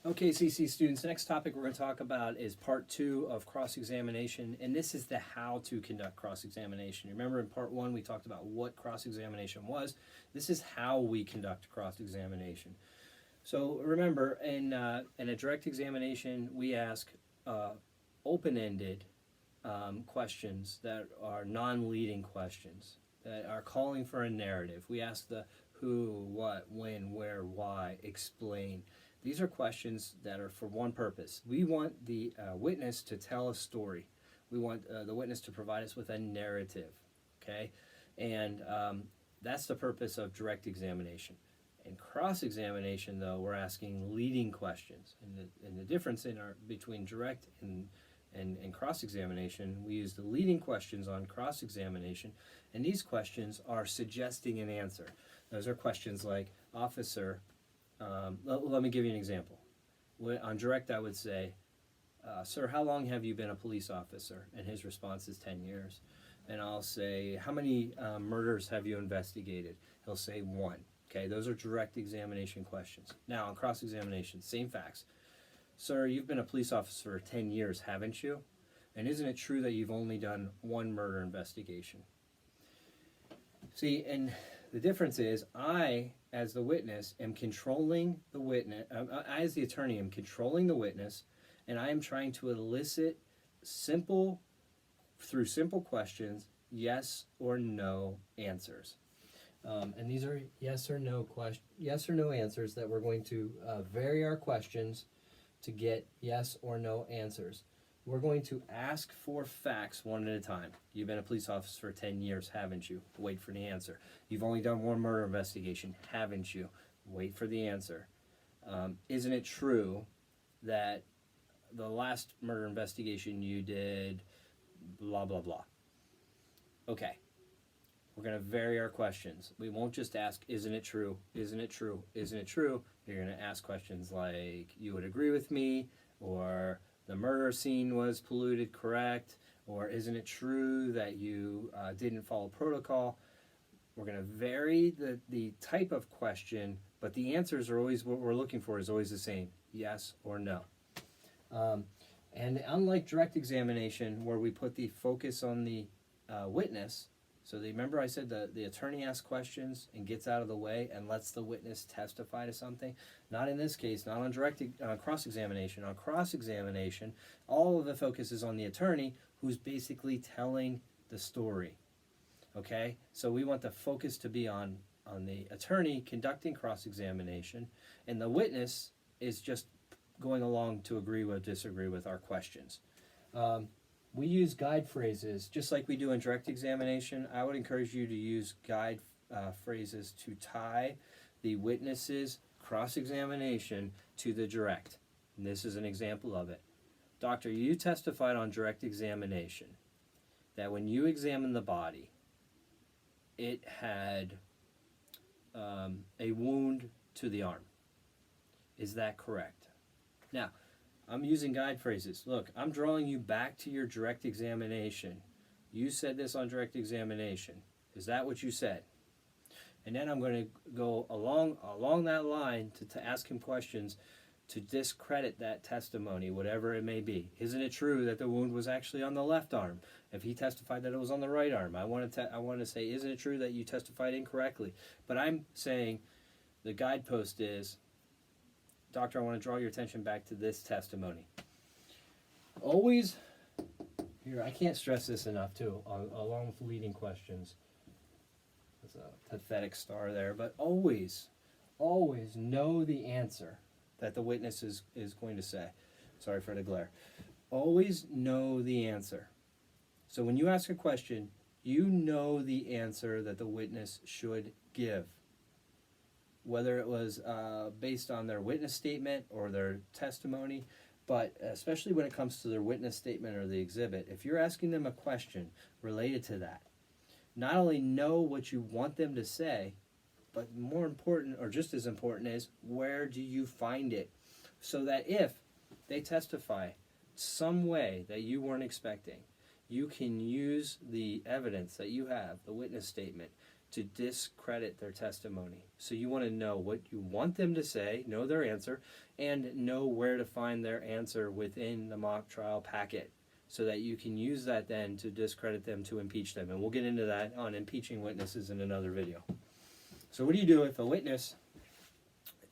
Okay, CC students, next topic we're going to talk about is part 2 of cross-examination, and this is the how to conduct cross-examination. Remember in part 1 we talked about what cross-examination was. This is how we conduct cross-examination. So remember, in a direct examination, we ask open-ended questions that are non-leading questions, that are calling for a narrative. We ask the who, what, when, where, why, explain. These are questions that are for one purpose. We want the witness to tell a story. We want the witness to provide us with a narrative, okay? And that's the purpose of direct examination. In cross-examination, though, we're asking leading questions. And the difference between direct and cross-examination, we use the leading questions on cross-examination, and these questions are suggesting an answer. Those are questions like, officer, let me give you an example. On direct, I would say, sir, how long have you been a police officer? And his response is 10 years. And I'll say, how many murders have you investigated? He'll say 1. Okay, those are direct examination questions. Now, on cross-examination, same facts. Sir, you've been a police officer for 10 years, haven't you? And isn't it true that you've only done 1 murder investigation? See, and the difference is, I, as the witness, am controlling the witness. I, as the attorney, am controlling the witness, and I am trying to elicit through simple questions, yes or no answers. And these are yes or no answers that we're going to vary our questions to get yes or no answers. We're going to ask for facts one at a time. You've been a police officer for 10 years, haven't you? Wait for the answer. You've only done 1 murder investigation, haven't you? Wait for the answer. Isn't it true that the last murder investigation you did, blah, blah, blah? Okay. We're going to vary our questions. We won't just ask, isn't it true? Isn't it true? Isn't it true? You're going to ask questions like, you would agree with me, or the murder scene was polluted, correct? Or isn't it true that you didn't follow protocol? We're going to vary the type of question, but the answers are always, what we're looking for is always the same, yes or no. And unlike direct examination, where we put the focus on the witness, so remember I said the attorney asks questions and gets out of the way and lets the witness testify to something? Not in this case, not on direct cross-examination. On cross-examination, all of the focus is on the attorney, who's basically telling the story. Okay? So we want the focus to be on the attorney conducting cross-examination, and the witness is just going along to agree or disagree with our questions. We use guide phrases, just like we do in direct examination. I would encourage you to use guide phrases to tie the witness's cross-examination to the direct. And this is an example of it. Doctor, you testified on direct examination that when you examined the body, it had a wound to the arm. Is that correct? Now, I'm using guide phrases. Look, I'm drawing you back to your direct examination. You said this on direct examination. Is that what you said? And then I'm going to go along that line to ask him questions to discredit that testimony, whatever it may be. Isn't it true that the wound was actually on the left arm? If he testified that it was on the right arm, I want to say, isn't it true that you testified incorrectly? But I'm saying the guidepost is, Doctor, I want to draw your attention back to this testimony. Always, here, I can't stress this enough too, along with leading questions. There's a pathetic star there, but always know the answer that the witness is going to say. Sorry for the glare. Always know the answer. So when you ask a question, you know the answer that the witness should give. Whether it was based on their witness statement or their testimony, but especially when it comes to their witness statement or the exhibit, if you're asking them a question related to that, not only know what you want them to say, but more important, or just as important, is where do you find it? So that if they testify some way that you weren't expecting, you can use the evidence that you have, the witness statement, to discredit their testimony. So you want to know what you want them to say, know their answer, and know where to find their answer within the mock trial packet, so that you can use that then to discredit them, to impeach them. And we'll get into that on impeaching witnesses in another video. So what do you do if a witness,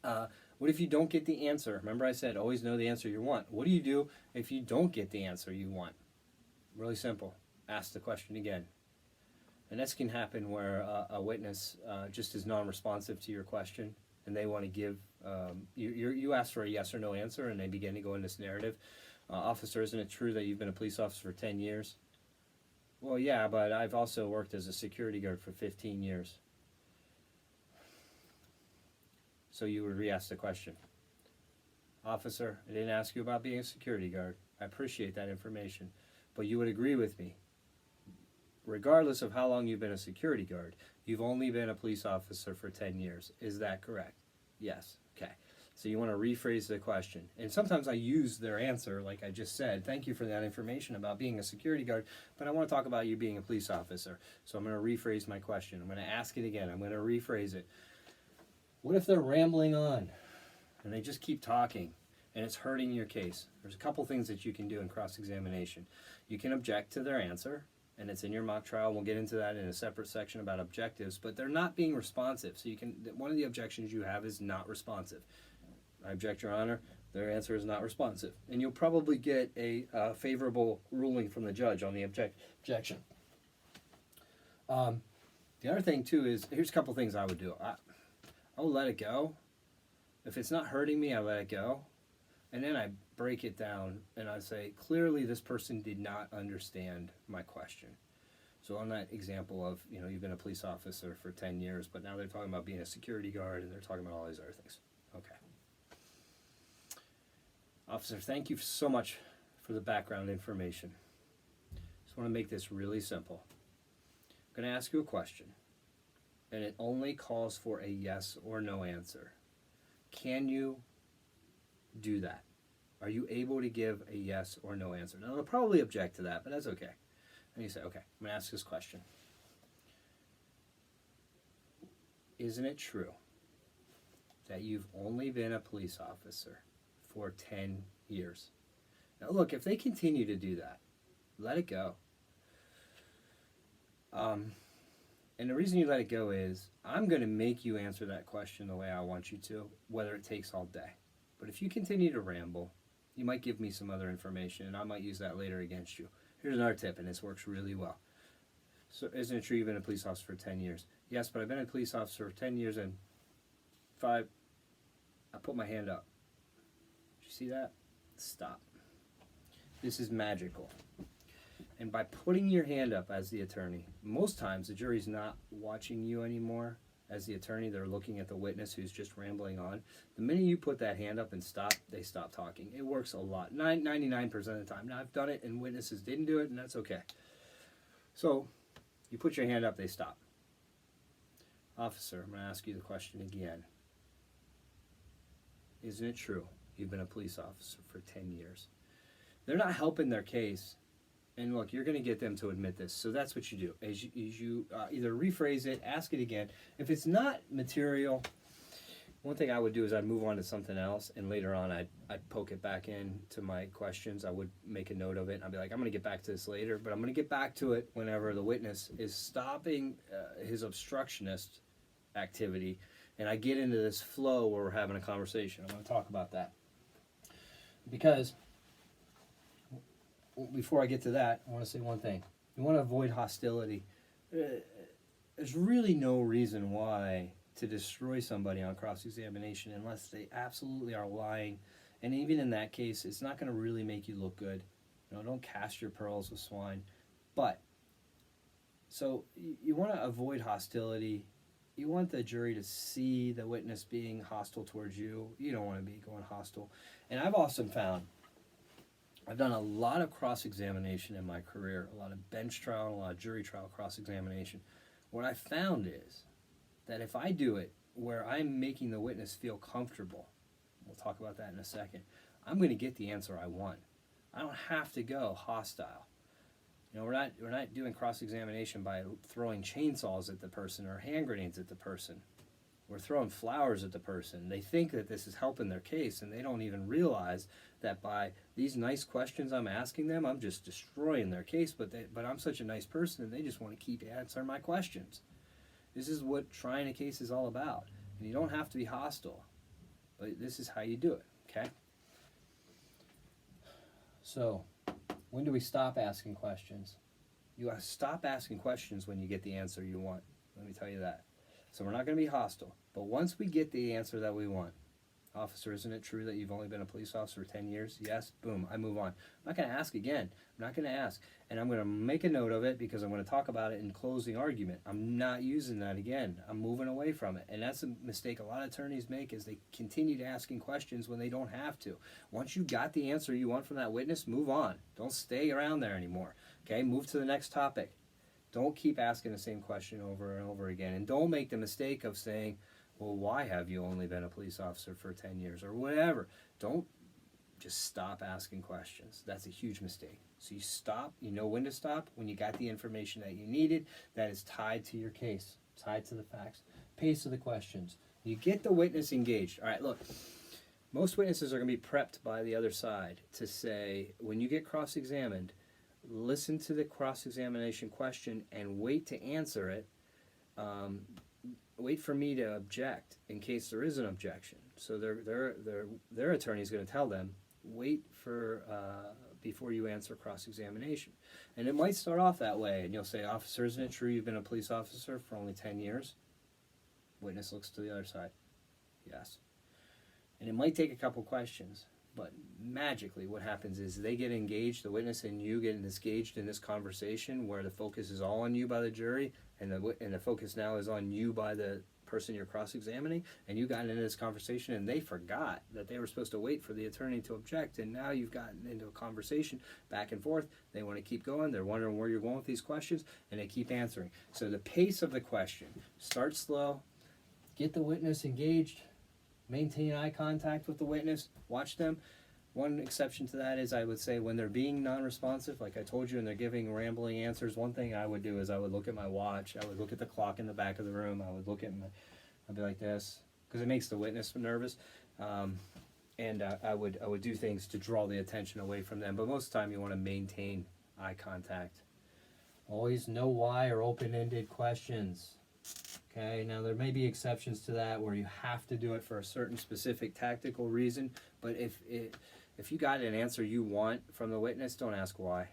what if you don't get the answer? Remember I said always know the answer you want. What do you do if you don't get the answer you want? Really simple. Ask the question again. And this can happen where a witness just is non-responsive to your question, and they want to give, you ask for a yes or no answer, and they begin to go in this narrative. Officer, isn't it true that you've been a police officer for 10 years? Well, yeah, but I've also worked as a security guard for 15 years. So you would re-ask the question. Officer, I didn't ask you about being a security guard. I appreciate that information. But you would agree with me, regardless of how long you've been a security guard, you've only been a police officer for 10 years. Is that correct? Yes. Okay. So you want to rephrase the question. And sometimes I use their answer, like I just said, thank you for that information about being a security guard, but I want to talk about you being a police officer. So I'm going to rephrase my question. I'm going to ask it again. I'm going to rephrase it. What if they're rambling on and they just keep talking and it's hurting your case? There's a couple things that you can do in cross-examination. You can object to their answer, and it's in your mock trial. We'll get into that in a separate section about objectives, but they're not being responsive. So you can, one of the objections you have is not responsive. I object, Your Honor. Their answer is not responsive. And you'll probably get a favorable ruling from the judge on the objection. The other thing, too, is here's a couple things I would do. I will let it go. If it's not hurting me, I let it go. And then I break it down and I say, clearly this person did not understand my question. So on that example of, you've been a police officer for 10 years, but now they're talking about being a security guard and they're talking about all these other things. Okay. Officer, thank you so much for the background information. Just want to make this really simple. I'm going to ask you a question, and it only calls for a yes or no answer. Can you do that? Are you able to give a yes or no answer? Now, they'll probably object to that, but that's okay. And you say, okay, I'm going to ask this question. Isn't it true that you've only been a police officer for 10 years? Now, look, if they continue to do that, let it go. And the reason you let it go is I'm going to make you answer that question the way I want you to, whether it takes all day. But if you continue to ramble, you might give me some other information, and I might use that later against you. Here's another tip, and this works really well. So, isn't it true you've been a police officer for 10 years? Yes, but I've been a police officer for 10 years and 5. I put my hand up. Did you see that? Stop. This is magical. And by putting your hand up as the attorney, most times the jury's not watching you anymore as the attorney. They're looking at the witness who's just rambling on. The minute you put that hand up and stop, they stop talking. It works a lot, 99% of the time. Now, I've done it and witnesses didn't do it, and that's okay. So you put your hand up, they stop. Officer, I'm going to ask you the question again. Isn't it true you've been a police officer for 10 years? They're not helping their case. And look, you're going to get them to admit this. So that's what you do. As you either rephrase it, ask it again. If it's not material, one thing I would do is I'd move on to something else. And later on, I'd poke it back into my questions. I would make a note of it. And I'd be like, I'm going to get back to this later. But I'm going to get back to it whenever the witness is stopping his obstructionist activity. And I get into this flow where we're having a conversation. I'm going to talk about that. Because before I get to that, I want to say one thing. You want to avoid hostility. There's really no reason why to destroy somebody on cross-examination unless they absolutely are lying. And even in that case, it's not going to really make you look good. Don't cast your pearls with swine. But, so you want to avoid hostility. You want the jury to see the witness being hostile towards you. You don't want to be going hostile. And I've also found, I've done a lot of cross-examination in my career, a lot of bench trial and a lot of jury trial cross-examination. What I found is that if I do it where I'm making the witness feel comfortable, we'll talk about that in a second, I'm going to get the answer I want. I don't have to go hostile. You know, we're not doing cross-examination by throwing chainsaws at the person or hand grenades at the person. We're throwing flowers at the person. They think that this is helping their case, and they don't even realize that by these nice questions I'm asking them, I'm just destroying their case. But I'm such a nice person, and they just want to keep answering my questions. This is what trying a case is all about. And you don't have to be hostile, but this is how you do it, okay? So, when do we stop asking questions? You stop asking questions when you get the answer you want. Let me tell you that. So we're not going to be hostile. But once we get the answer that we want, officer, isn't it true that you've only been a police officer for 10 years? Yes. Boom. I move on. I'm not going to ask again. I'm not going to ask. And I'm going to make a note of it because I'm going to talk about it in closing argument. I'm not using that again. I'm moving away from it. And that's a mistake a lot of attorneys make, is they continue to asking questions when they don't have to. Once you got the answer you want from that witness, move on. Don't stay around there anymore. Okay? Move to the next topic. Don't keep asking the same question over and over again. And don't make the mistake of saying, well, why have you only been a police officer for 10 years or whatever? Don't just stop asking questions. That's a huge mistake. So you stop, you know when to stop, when you got the information that you needed that is tied to your case, tied to the facts. Pace of the questions. You get the witness engaged. All right, look, most witnesses are going to be prepped by the other side to say, when you get cross-examined, listen to the cross-examination question and wait to answer it. Wait for me to object in case there is an objection. So their attorney is going to tell them, wait for before you answer cross-examination. And it might start off that way, and you'll say, officer, isn't it true you've been a police officer for only 10 years? Witness looks to the other side. Yes. And it might take a couple questions. But magically what happens is they get engaged, the witness and you get engaged in this conversation where the focus is all on you by the jury, and the focus now is on you by the person you're cross-examining, and you got into this conversation and they forgot that they were supposed to wait for the attorney to object, and now you've gotten into a conversation back and forth. They want to keep going, they're wondering where you're going with these questions, and they keep answering. So the pace of the question, start slow, get the witness engaged, maintain eye contact with the witness, watch them. One exception to that is, I would say, when they're being non-responsive, like I told you, and they're giving rambling answers, one thing I would do is I would look at my watch, I would look at the clock in the back of the room, I would look at I'd be like this, because it makes the witness nervous, and I would do things to draw the attention away from them, but most of the time you want to maintain eye contact. Always no why or open-ended questions. Okay, now there may be exceptions to that where you have to do it for a certain specific tactical reason, but if you got an answer you want from the witness, don't ask why.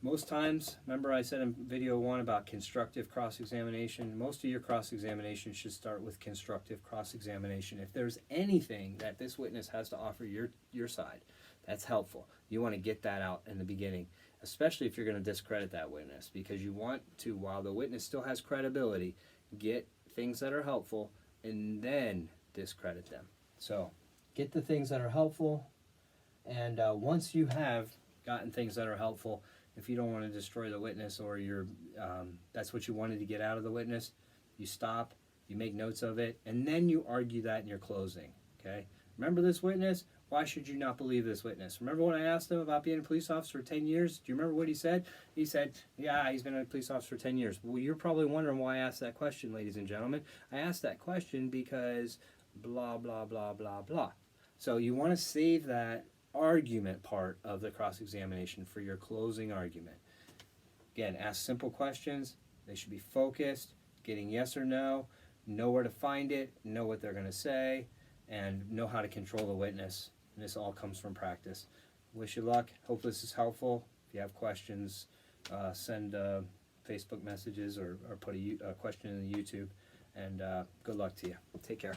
Most times, remember I said in video 1 about constructive cross-examination, most of your cross-examination should start with constructive cross-examination. If there's anything that this witness has to offer your side, that's helpful. You want to get that out in the beginning, especially if you're going to discredit that witness, because you want to, while the witness still has credibility, get things that are helpful and then discredit them. So get the things that are helpful, and once you have gotten things that are helpful, if you don't want to destroy the witness, or that's what you wanted to get out of the witness, you stop, you make notes of it, and then you argue that in your closing. Okay? Remember this witness? Why should you not believe this witness? Remember when I asked him about being a police officer for 10 years? Do you remember what he said? He said, yeah, he's been a police officer for 10 years. Well, you're probably wondering why I asked that question, ladies and gentlemen. I asked that question because blah, blah, blah, blah, blah. So you want to save that argument part of the cross-examination for your closing argument. Again, ask simple questions. They should be focused, getting yes or no, know where to find it, know what they're going to say, and know how to control the witness. And this all comes from practice. Wish you luck. Hope this is helpful. If you have questions, send Facebook messages or put a question in the YouTube. And good luck to you. Take care.